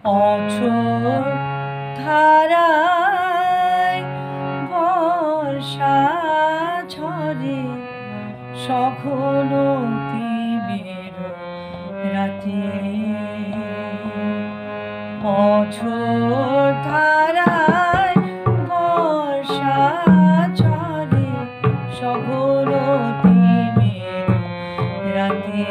অঝোর ধারায় বর্ষা ঝরে সঘন তিমির রাতে অঝোর ধারায় বর্ষা ঝরে সঘন তিমির রাতে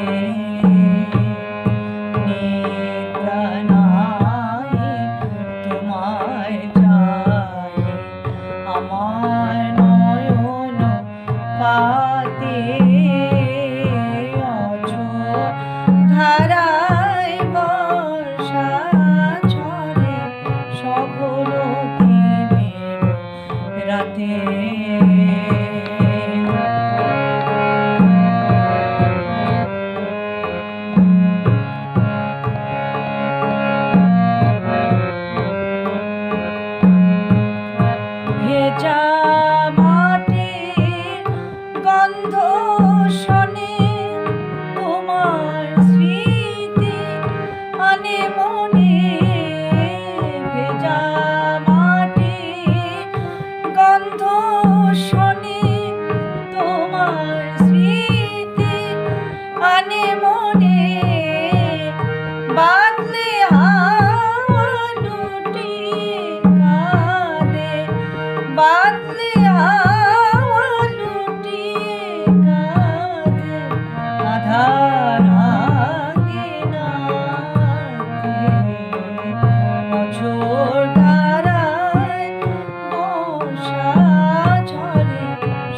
আমার নয়ন পাতে অঝোর ধারায় বর্ষা ঝরে সঘন তিমির রাতে ভেজা মাটির গন্ধ শোনে তোমার স্মৃতি আনে মনে ভেজা মাটির গন্ধ শোনে তোমার স্মৃতি আনে মনে বাদলে বাদলে হাওয়া লুটিয়ে কাঁদে আধার আঙিনাতে অঝোর ধারায় বর্ষা ঝরে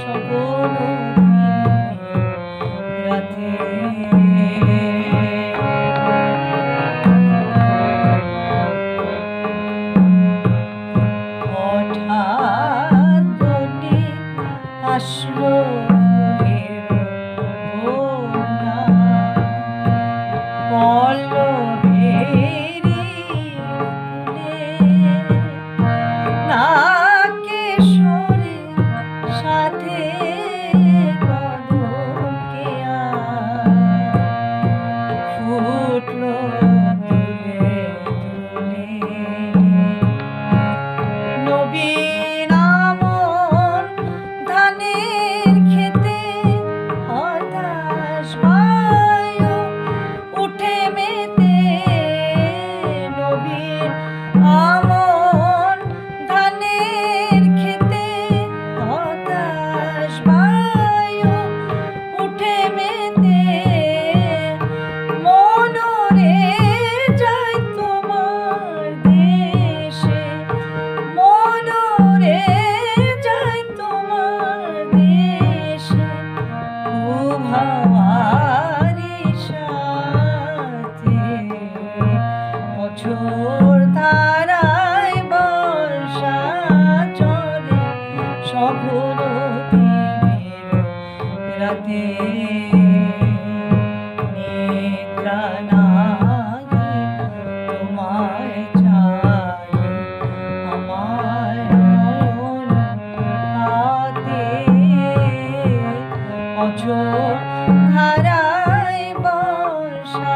সঘন তিমির রাতে আসলো ফুলের বন্যা পল্লবেরি ফুলে নাকেশ্বরে সাথে কদমকে ফুটলো তুলে তুলে নবীন ধানের খেতে হতাশ বায়ু উঠে মেতে নবীন আমন ধানের খেতে হতাশ বায়ু উঠে মেতে মনরে যায় তোমার দেশে মনরে হাওয়ারি সাথে অঝোর ধারায় বর্ষা ঝরে সঘন তিমির রাতে নিদ্রা নাই তোমায় চাই আমার নয়ন পাতে অঝোর ধারায় বর্ষা